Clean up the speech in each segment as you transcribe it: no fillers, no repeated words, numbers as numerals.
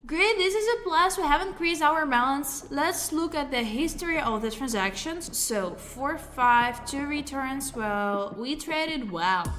Great, this is a plus. We have increased our balance. Let's look at the history of the transactions. So 4, 5, 2 returns. Well, we traded well.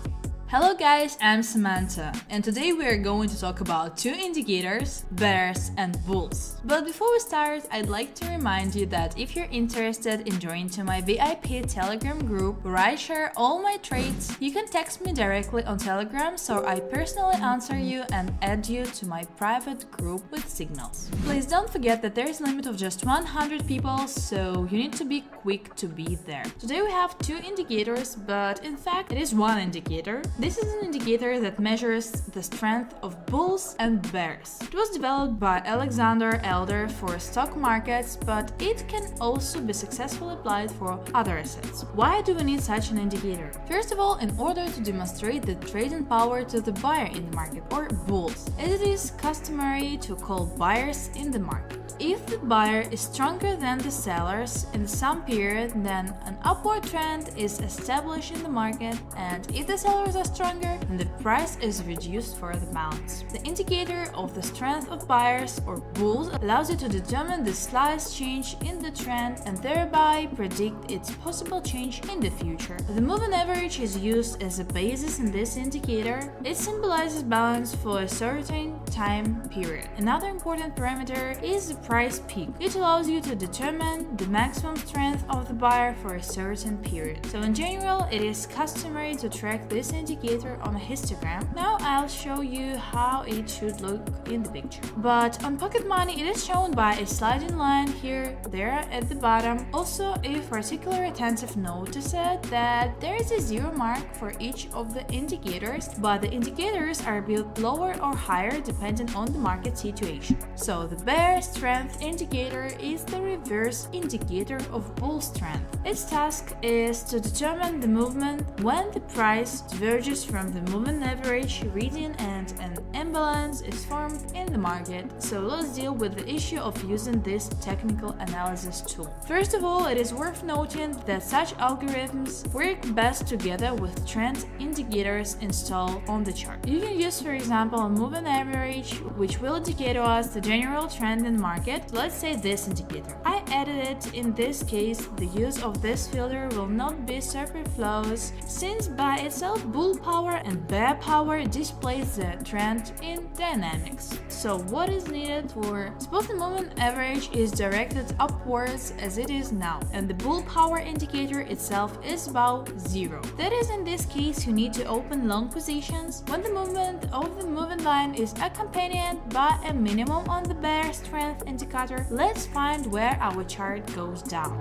Hello guys, I'm Samantha, and today we are going to talk about two indicators, bears and bulls. But before we start, I'd like to remind you that if you're interested in joining to my VIP Telegram group where I share all my trades, you can text me directly on Telegram so I personally answer you and add you to my private group with signals. Please don't forget that there is a limit of just 100 people, so you need to be quick to be there. Today we have two indicators, but in fact it is one indicator. This is an indicator that measures the strength of bulls and bears. It was developed by Alexander Elder for stock markets, but it can also be successfully applied for other assets. Why do we need such an indicator? First of all, in order to demonstrate the trading power to the buyer in the market, or bulls, as it is customary to call buyers in the market. If the buyer is stronger than the sellers in some period, then an upward trend is established in the market, and if the sellers are stronger, then the price is reduced for the balance. The indicator of the strength of buyers or bulls allows you to determine the slightest change in the trend and thereby predict its possible change in the future. The moving average is used as a basis in this indicator. It symbolizes balance for a certain time period. Another important parameter is the price peak. It allows you to determine the maximum strength of the buyer for a certain period. So in general, it is customary to track this indicator on a histogram. Now I'll show you how it should look in the picture. But on Pocket Money, it is shown by a sliding line here, there at the bottom. Also, if particular attentive notice that there is a zero mark for each of the indicators, but the indicators are built lower or higher depending on the market situation. So the bear strength indicator is the reverse indicator of bull strength. Its task is to determine the movement when the price diverges from the moving average reading and an imbalance is formed in the market. So let's deal with the issue of using this technical analysis tool. First of all, it is worth noting that such algorithms work best together with trend indicators installed on the chart. You can use, for example, a moving average, which will indicate to us the general trend in the market. Let's say this indicator. I added it. In this case, the use of this filter will not be superfluous, since by itself bull power and bear power displays the trend in dynamics. So what is needed for suppose the moving average is directed upwards as it is now, and the bull power indicator itself is about 0. That is, in this case, you need to open long positions when the movement of the moving line is accompanied by a minimum on the bear strength indicator. Let's find where our chart goes down.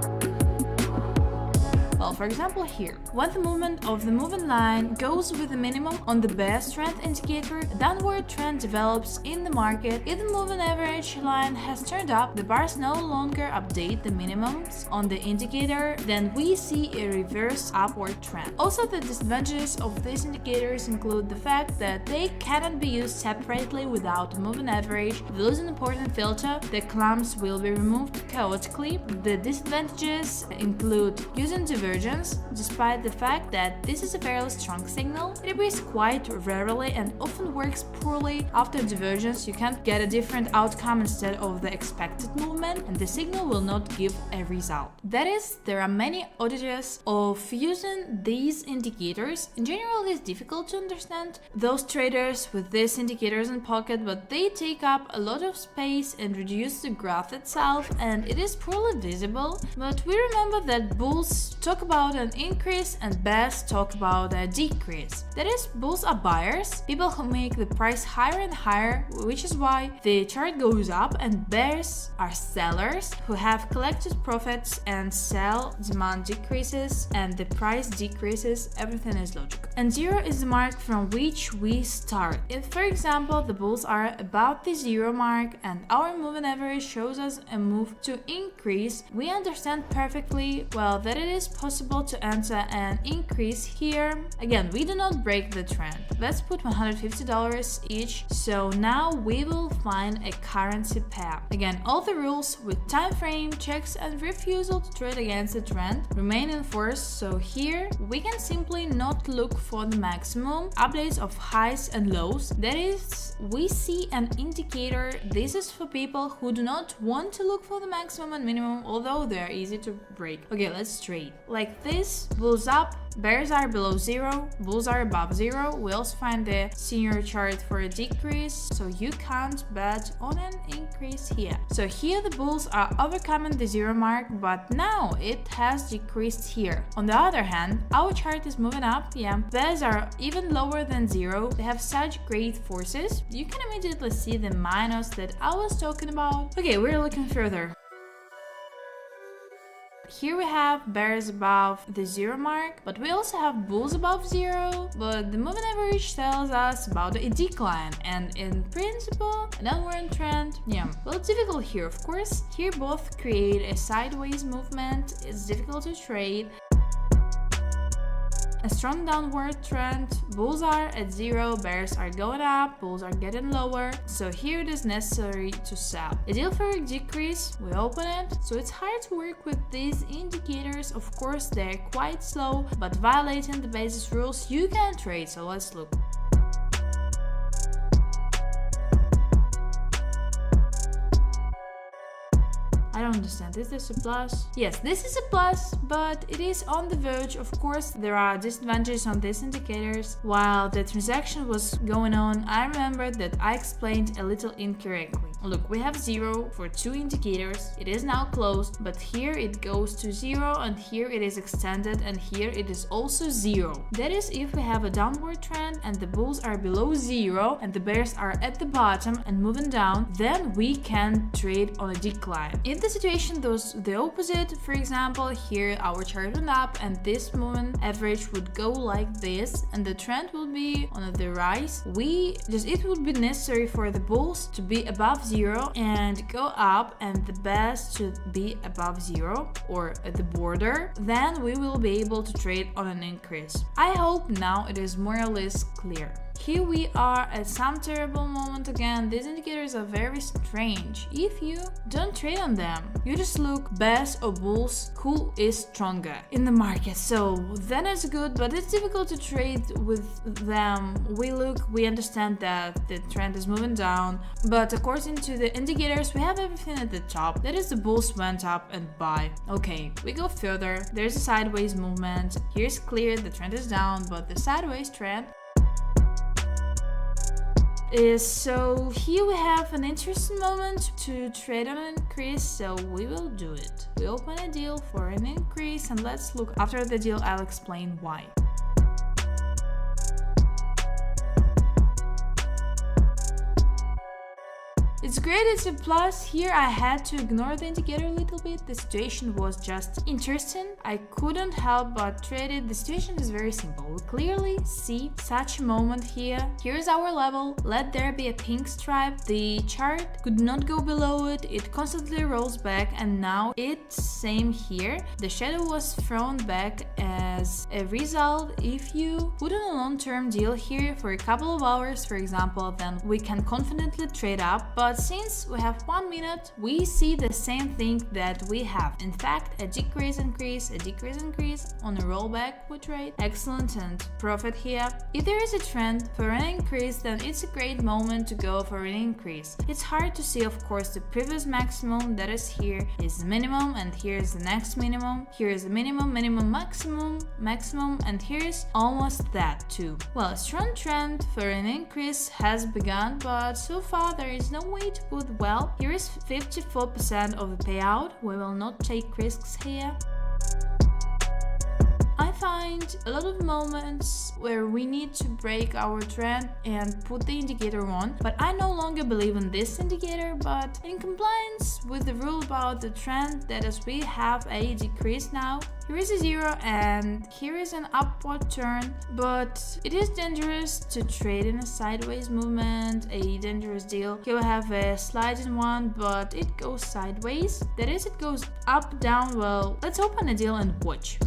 Well, for example here, when the movement of the moving line goes with the minimum on the bear strength indicator, a downward trend develops in the market. If the moving average line has turned up, the bars no longer update the minimums on the indicator, then we see a reverse upward trend. Also, the disadvantages of these indicators include the fact that they cannot be used separately without a moving average. If you lose an important filter, the clumps will be removed chaotically. The disadvantages include using divergence. Despite the fact that this is a fairly strong signal, it appears quite rarely and often works poorly. After divergence, you can't get a different outcome instead of the expected movement, and the signal will not give a result. That is, there are many advantages of using these indicators. In general, it is difficult to understand those traders with these indicators in pocket, but they take up a lot of space and reduce the graph itself, and it is poorly visible. But we remember that bulls talk about an increase and bears talk about a decrease. That is, bulls are buyers, people who make the price higher and higher, which is why the chart goes up, and bears are sellers who have collected profits and sell, demand decreases and the price decreases. Everything is logical. And 0 is the mark from which we start. If, for example, the bulls are about the 0 mark and our moving average shows us a move to increase, we understand perfectly well that it is possible possible to enter an increase here. Again, we do not break the trend. Let's put $150 each. So now we will find a currency pair. Again, all the rules with time frame, checks and refusal to trade against the trend remain in force. So here we can simply not look for the maximum updates of highs and lows. That is, we see an indicator. This is for people who do not want to look for the maximum and minimum, although they are easy to break. Okay, let's trade. Like this, bulls up, bears are below zero, bulls are above zero. We also find the senior chart for a decrease, so you can't bet on an increase here. So here the bulls are overcoming the zero mark, but now it has decreased here. On the other hand, our chart is moving up. Yeah, bears are even lower than zero. They have such great forces. You can immediately see the minus that I was talking about. Okay, we're looking further. Here we have bears above the zero mark, but we also have bulls above zero. But the moving average tells us about a decline, and in principle, a downward trend. Yeah, well, it's difficult here, of course. Here both create a sideways movement. It's difficult to trade. A strong downward trend. Bulls are at zero, bears are going up, bulls are getting lower. So here it is necessary to sell. A deal for a decrease, we open it. So it's hard to work with these indicators. Of course, they're quite slow, but violating the basis rules, you can trade. So let's look. I don't understand. Is this a plus? Yes, this is a plus, but it is on the verge. Of course, there are disadvantages on these indicators. While the transaction was going on, I remember that I explained a little incorrectly. Look, we have zero for two indicators. It is now closed, but here it goes to zero, and here it is extended, and here it is also zero. That is, if we have a downward trend and the bulls are below zero and the bears are at the bottom and moving down, then we can trade on a decline. In the situation goes the opposite. For example, here our chart went up and this movement average would go like this, and the trend will be on the rise. It would be necessary for the bulls to be above zero and go up, and the bears to be above zero or at the border. Then we will be able to trade on an increase. I hope now it is more or less clear. Here we are at some terrible moment again. These indicators are very strange. If you don't trade on them, you just look bears or bulls, who is stronger in the market. So then it's good, but it's difficult to trade with them. We understand that the trend is moving down, but according to the indicators, we have everything at the top. That is, the bulls went up and buy. Okay, we go further. There's a sideways movement. Here's clear, the trend is down, but the sideways trend so here we have an interesting moment to trade on an increase, so we will do it. We open a deal for an increase, and let's look. After the deal, I'll explain why. It's great, it's a plus. Here I had to ignore the indicator a little bit. The situation was just interesting. I couldn't help but trade it. The situation is very simple. We clearly see such a moment here. Here's our level. Let there be a pink stripe. The chart could not go below it. It constantly rolls back, and now it's same here. The shadow was thrown back as a result. If you put on a long-term deal here for a couple of hours, for example, then we can confidently trade up. But since we have 1 minute, we see the same thing that we have. In fact, a decrease increase, a decrease increase on a rollback we trade. Excellent, and profit here. If there is a trend for an increase, then it's a great moment to go for an increase. It's hard to see, of course, the previous maximum, that is here is the minimum, and here is the next minimum. Here is the minimum, minimum, maximum, maximum, and here is almost that too. Well, a strong trend for an increase has begun, but so far there is no way to put well. Here is 54% of the payout. We will not take risks here. I find a lot of moments where we need to break our trend and put the indicator on, but I no longer believe in this indicator. But in compliance with the rule about the trend, that is, we have a decrease now. Here is a zero and here is an upward turn, but it is dangerous to trade in a sideways movement, a dangerous deal. Here we have a sliding one, but it goes sideways. That is, it goes up, down. Well, let's open a deal and watch.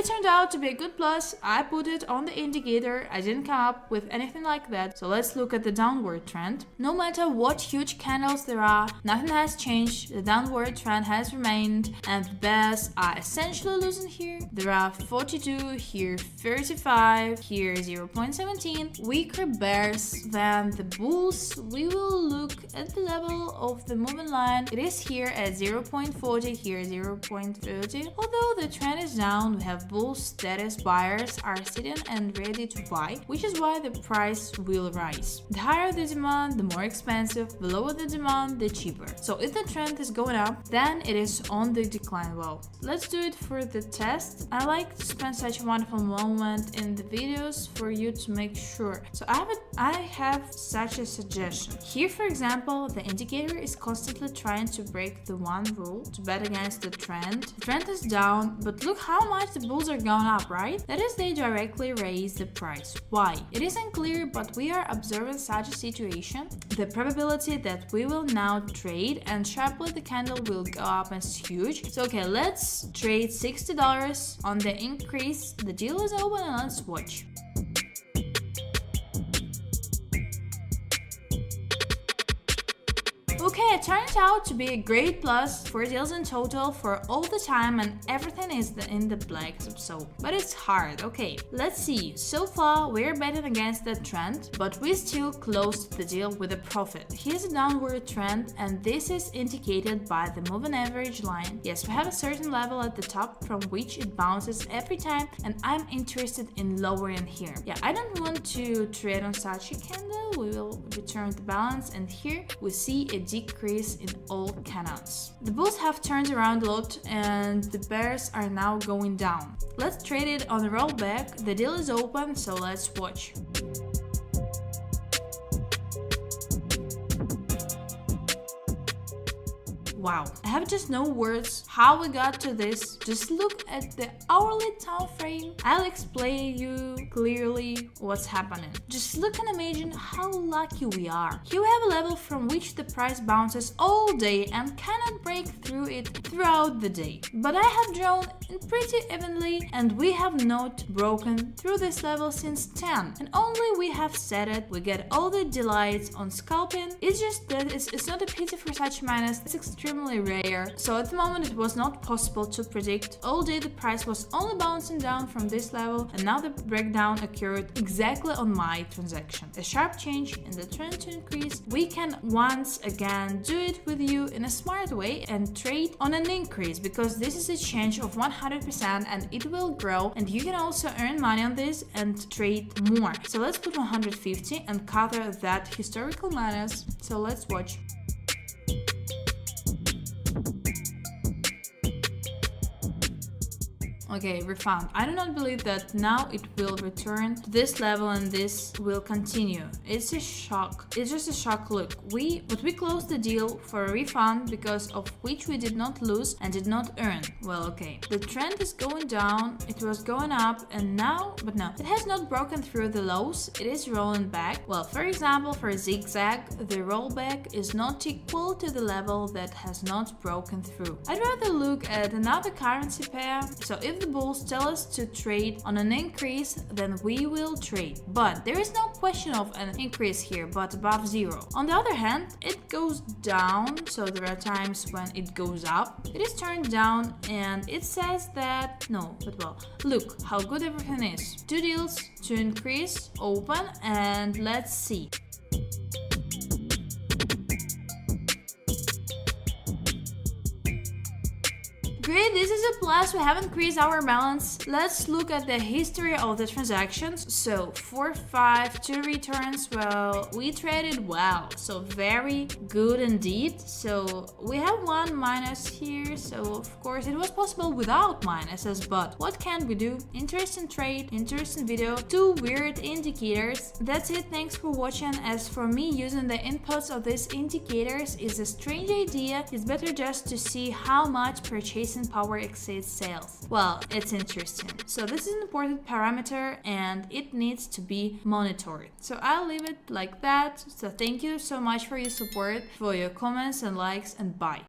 turned out to be a good plus. I put it on the indicator. I didn't come up with anything like that. So let's look at the downward trend. No matter what huge candles there are, nothing has changed. The downward trend has remained, and the bears are essentially losing here. There are 42, here 35, here 0.17. Weaker bears than the bulls. We will look at the level of the moving line. It is here at 0.40, here 0.30. Although the trend is down, we have bulls, that is buyers, are sitting and ready to buy, which is why the price will rise. The higher the demand, the more expensive. The lower the demand, the cheaper. So if the trend is going up, then it is on the decline. Well, let's do it for the test. I like to spend such a wonderful moment in the videos for you to make sure. So I have such a suggestion. Here, for example, the indicator is constantly trying to break the one rule to bet against the trend. The trend is down, but look how much the bulls are going up, right? That is, they directly raise the price. Why? It is unclear, but we are observing such a situation. The probability that we will now trade and sharply the candle will go up is huge. So okay, let's trade $60 on the increase. The deal is open and let's watch. Okay, it turns out to be a great plus, 4 deals in total for all the time, and everything is in the black, so but it's hard. Okay, let's see. So far we're betting against that trend, but we still closed the deal with a profit. Here's a downward trend, and this is indicated by the moving average line. Yes, we have a certain level at the top from which it bounces every time, and I'm interested in lowering here. Yeah, I don't want to trade on such a candle. We will return the balance, and here we see a decrease in all candles. The bulls have turned around a lot and the bears are now going down. Let's trade it on a rollback. The deal is open, so let's watch. Wow, I have just no words how we got to this. Just look at the hourly time frame. I'll explain you clearly what's happening. Just look and imagine how lucky we are. Here we have a level from which the price bounces all day and cannot break through it throughout the day. But I have drawn it pretty evenly and we have not broken through this level since 10. And only we have set it, we get all the delights on scalping. It's just that it's not a pity for such minus. It's extremely rare. So at the moment it was not possible to predict. All day the price was only bouncing down from this level, and now the breakdown occurred exactly on my transaction. A sharp change in the trend to increase. We can once again do it with you in a smart way and trade on an increase, because this is a change of 100% and it will grow, and you can also earn money on this and trade more. So let's put 150 and cover that historical minus. So let's watch. Okay, refund. I do not believe that now it will return to this level and this will continue. It's a shock. It's just a shock. Look, we closed the deal for a refund because of which we did not lose and did not earn. Well, okay. The trend is going down. It was going up and now, but no, it has not broken through the lows. It is rolling back. Well, for example, for a zigzag, the rollback is not equal to the level that has not broken through. I'd rather look at another currency pair. So if the bulls tell us to trade on an increase, then we will trade. But there is no question of an increase here, but above zero. On the other hand, it goes down, so there are times when it goes up. It is turned down and it says that no, but well, look how good everything is. 2 deals to increase, open, and let's see. Great, this is a plus. We have increased our balance. Let's look at the history of the transactions. So 4, 5, 2 returns. Well, we traded well, so very good indeed. So we have 1 minus here, so of course it was possible without minuses, but what can we do? Interesting trade, interesting video, 2 weird indicators. That's it, thanks for watching. As for me, using the inputs of these indicators is a strange idea. It's better just to see how much purchasing power exceeds sales. Well, it's interesting. So this is an important parameter and it needs to be monitored. So I'll leave it like that. So thank you so much for your support, for your comments and likes, and bye.